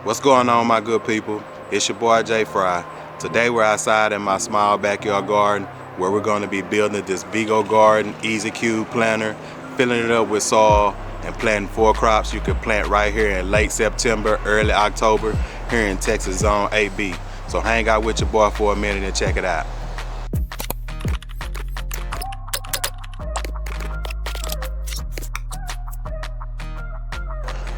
What's going on, my good people? It's your boy Jay Fry. Today we're outside in my small backyard garden where we're going to be building this Vego garden EZCube planter, filling it up with soil and planting 4 crops you can plant right here in late September, early October here in Texas Zone 8B. So hang out with your boy for a minute and check it out.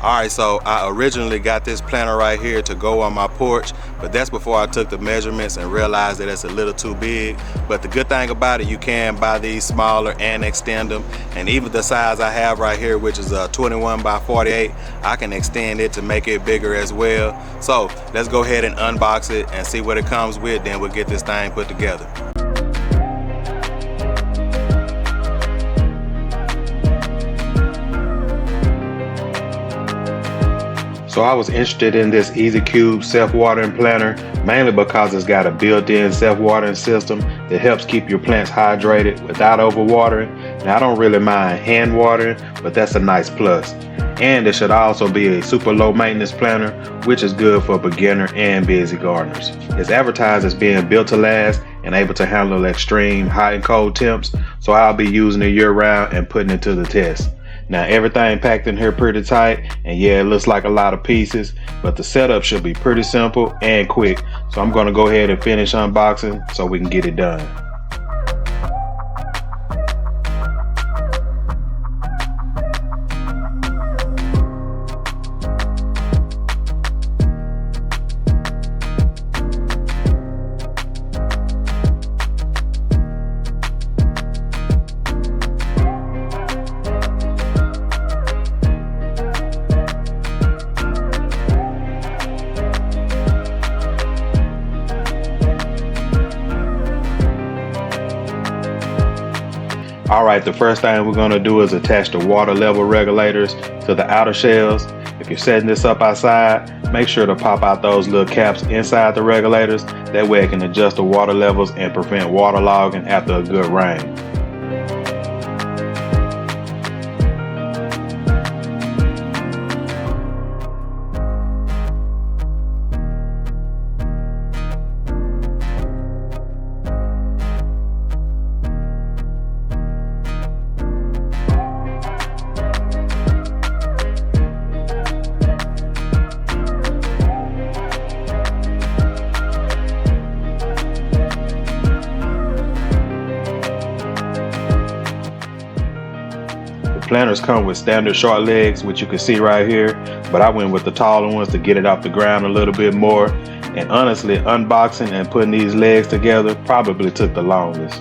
Alright, so I originally got this planter right here to go on my porch, but that's before I took the measurements and realized that it's a little too big. But the good thing about it, you can buy these smaller and extend them, and even the size I have right here, which is a 21 by 48, I can extend it to make it bigger as well. So let's go ahead and unbox it and see what it comes with, then we'll get this thing put together. So I was interested in this EZCube self-watering planter mainly because it's got a built-in self-watering system that helps keep your plants hydrated without overwatering. Now I don't really mind hand watering, but that's a nice plus. And it should also be a super low maintenance planter, which is good for beginner and busy gardeners. It's advertised as being built to last and able to handle extreme hot and cold temps, so I'll be using it year round and putting it to the test. Now everything packed in here pretty tight, and yeah, it looks like a lot of pieces, but the setup should be pretty simple and quick. So I'm gonna go ahead and finish unboxing so we can get it done. Alright, the first thing we're going to do is attach the water level regulators to the outer shells. If you're setting this up outside, make sure to pop out those little caps inside the regulators. That way it can adjust the water levels and prevent waterlogging after a good rain. Planters come with standard short legs, which you can see right here, but I went with the taller ones to get it off the ground a little bit more. And honestly, unboxing and putting these legs together probably took the longest.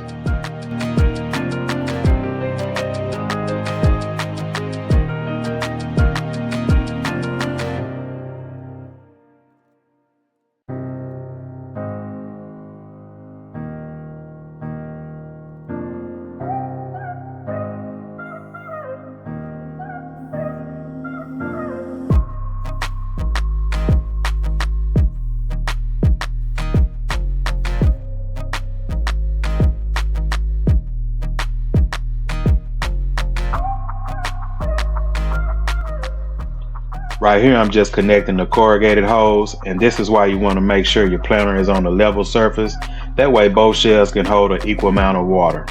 Right here I'm just connecting the corrugated hose, and this is why you want to make sure your planter is on a level surface. That way both shells can hold an equal amount of water.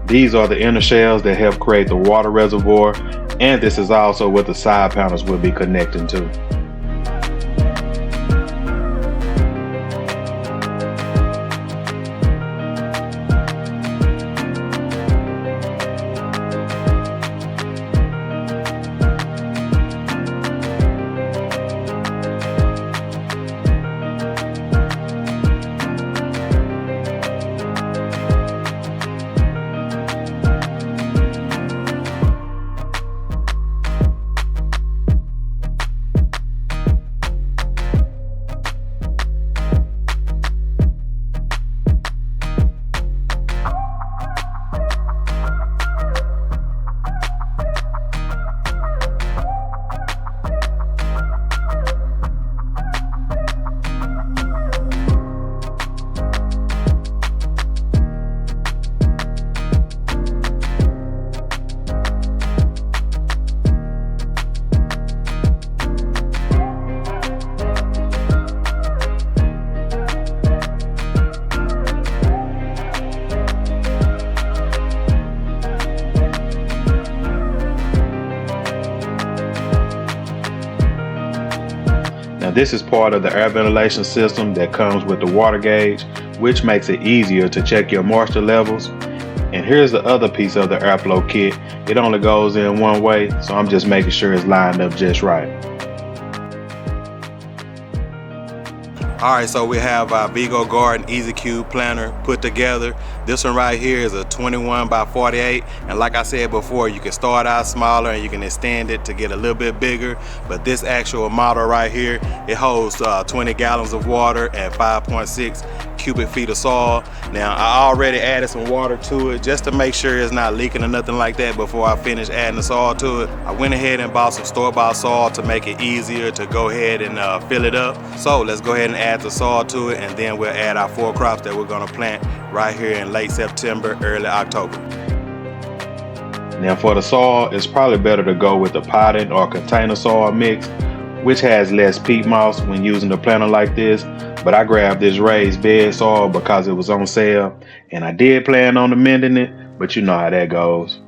These are the inner shells that help create the water reservoir, and this is also what the side panels will be connecting to. this is part of the air ventilation system that comes with the water gauge, which makes it easier to check your moisture levels. And here's the other piece of the airflow kit. It only goes in one way, so I'm just making sure it's lined up just right. Alright, so we have our Vego Garden EZCube planter put together. This one right here is a 21 by 48, and like I said before, you can start out smaller and you can extend it to get a little bit bigger. But this actual model right here, it holds 20 gallons of water and 5.6 cubic feet of soil. Now I already added some water to it just to make sure it's not leaking or nothing like that before I finish adding the soil to it. I went ahead and bought some store-bought soil to make it easier to go ahead and fill it up. So let's go ahead and add the soil to it, and then we'll add our 4 crops that we're going to plant right here in late September, early October. Now for the soil, it's probably better to go with the potted or container soil mix, which has less peat moss when using the planter like this. But I grabbed this raised bed soil because it was on sale, and I did plan on amending it, but you know how that goes.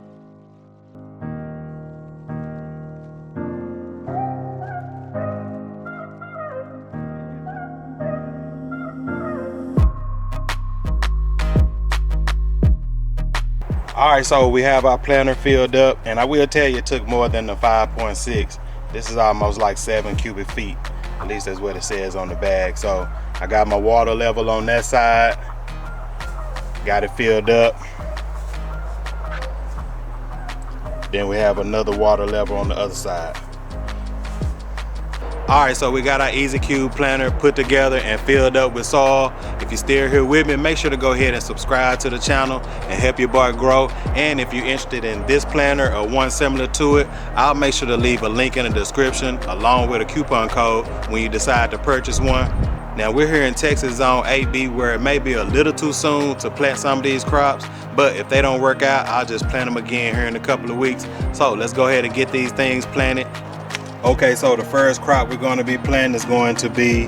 Alright, so we have our planter filled up, and I will tell you it took more than the 5.6. This is almost like 7 cubic feet. At least that's what it says on the bag. So I got my water level on that side. Got it filled up. Then we have another water level on the other side. Alright, so we got our EZCube planter put together and filled up with soil. If you're still here with me, make sure to go ahead and subscribe to the channel and help your boy grow. And if you're interested in this planter or one similar to it, I'll make sure to leave a link in the description along with a coupon code when you decide to purchase one. Now we're here in Texas Zone 8B, where it may be a little too soon to plant some of these crops, but if they don't work out, I'll just plant them again here in a couple of weeks. So let's go ahead and get these things planted. Okay, so the first crop we're going to be planting is going to be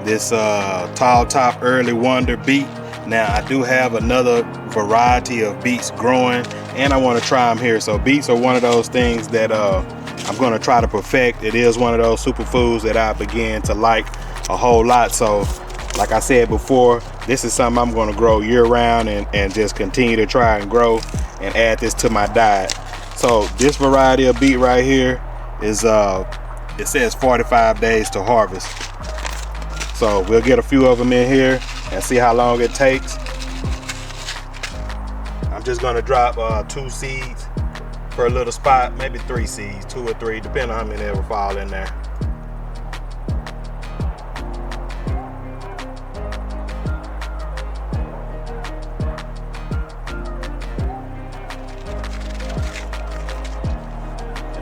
this tall top early wonder beet. Now I do have another variety of beets growing, and I want to try them here. So beets are one of those things that I'm going to try to perfect. It is one of those superfoods that I began to like a whole lot. So like I said before, this is something I'm going to grow year round and just continue to try and grow and add this to my diet. So this variety of beet right here is it says 45 days to harvest. So we'll get a few of them in here and see how long it takes. I'm just gonna drop 2 seeds per little spot, maybe 3 seeds, 2 or 3, depending on how many ever fall in there.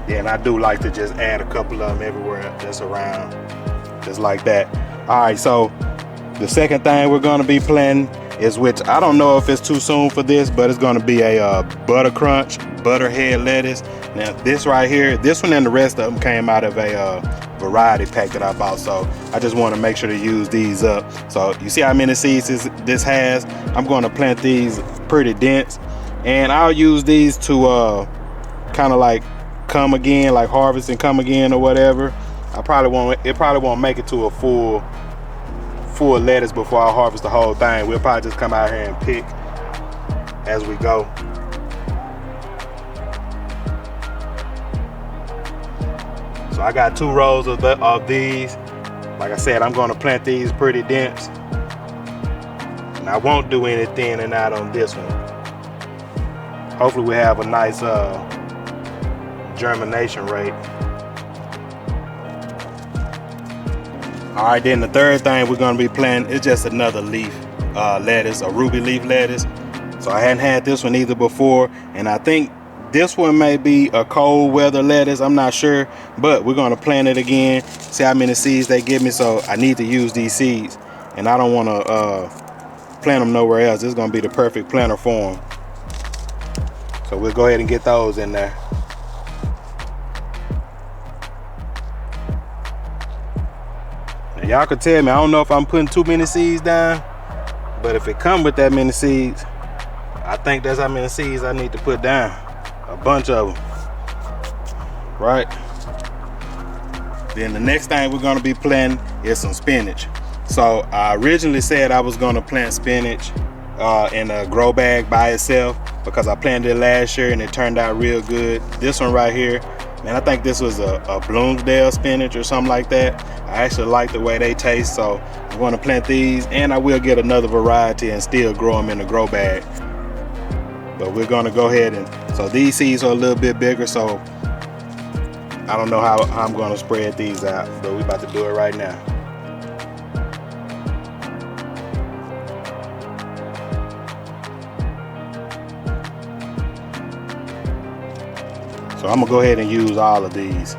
Then I do like to just add a couple of them everywhere that's around, just like that. All right, so the second thing we're gonna be planting is, which I don't know if it's too soon for this, but it's gonna be a butter crunch, butterhead lettuce. Now this right here, this one and the rest of them came out of a variety pack that I bought, so I just want to make sure to use these up. So you see how many seeds this has. I'm going to plant these pretty dense, and I'll use these to kind of like come again, like harvest and come again or whatever. It probably won't make it to a full lettuce before I harvest the whole thing. We'll probably just come out here and pick as we go. So I got 2 rows of these. Like I said, I'm going to plant these pretty dense, and I won't do any thinning out on this one. Hopefully we have a nice germination rate. All right, then the third thing we're going to be planting is just another leaf lettuce, a ruby leaf lettuce. So I hadn't had this one either before, and I think this one may be a cold weather lettuce. I'm not sure, but we're going to plant it again, see how many seeds they give me. So I need to use these seeds, and I don't want to plant them nowhere else. This is going to be the perfect planter for them. So we'll go ahead and get those in there. Y'all could tell me, I don't know if I'm putting too many seeds down, but if it come with that many seeds, I think that's how many seeds I need to put down. A bunch of them, right? Then the next thing we're gonna be planting is some spinach. So I originally said I was gonna plant spinach in a grow bag by itself because I planted it last year and it turned out real good. This one right here, man, I think this was a Bloomsdale spinach or something like that. I actually like the way they taste, so I'm gonna plant these, and I will get another variety and still grow them in the grow bag. But we're gonna go ahead and, so these seeds are a little bit bigger, so I don't know how I'm gonna spread these out, but we're about to do it right now. So I'm gonna go ahead and use all of these.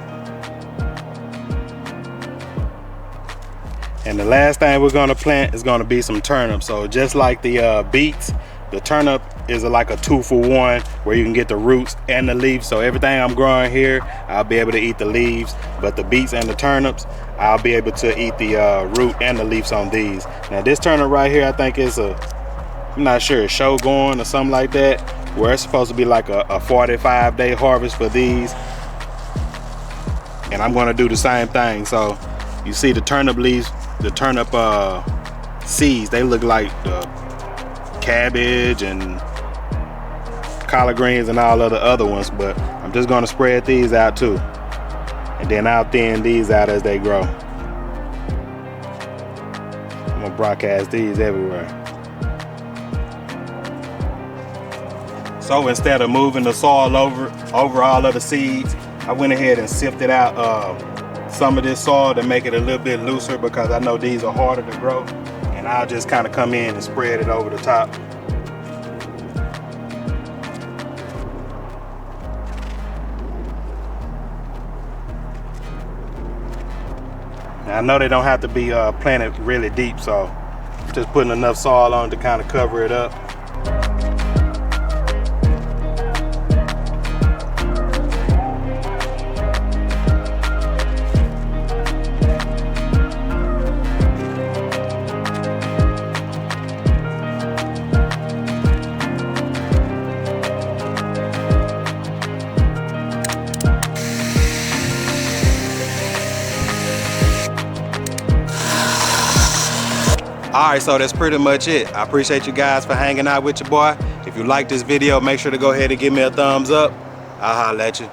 And the last thing we're gonna plant is gonna be some turnips. So just like the beets, the turnip is like a 2-for-1 where you can get the roots and the leaves. So everything I'm growing here, I'll be able to eat the leaves, but the beets and the turnips, I'll be able to eat the root and the leaves on these. Now this turnip right here, I think is I'm not sure, a Shogun or something like that, where it's supposed to be like a 45-day harvest for these. And I'm gonna do the same thing. So you see the turnip leaves, the turnip seeds, they look like the cabbage and collard greens and all of the other ones, but I'm just gonna spread these out too. And then I'll thin these out as they grow. I'm gonna broadcast these everywhere. So instead of moving the soil over all of the seeds, I went ahead and sifted out some of this soil to make it a little bit looser because I know these are harder to grow. And I'll just kind of come in and spread it over the top. Now I know they don't have to be planted really deep, so just putting enough soil on to kind of cover it up. Alright, so that's pretty much it. I appreciate you guys for hanging out with your boy. If you like this video, make sure to go ahead and give me a thumbs up. I'll holler at you.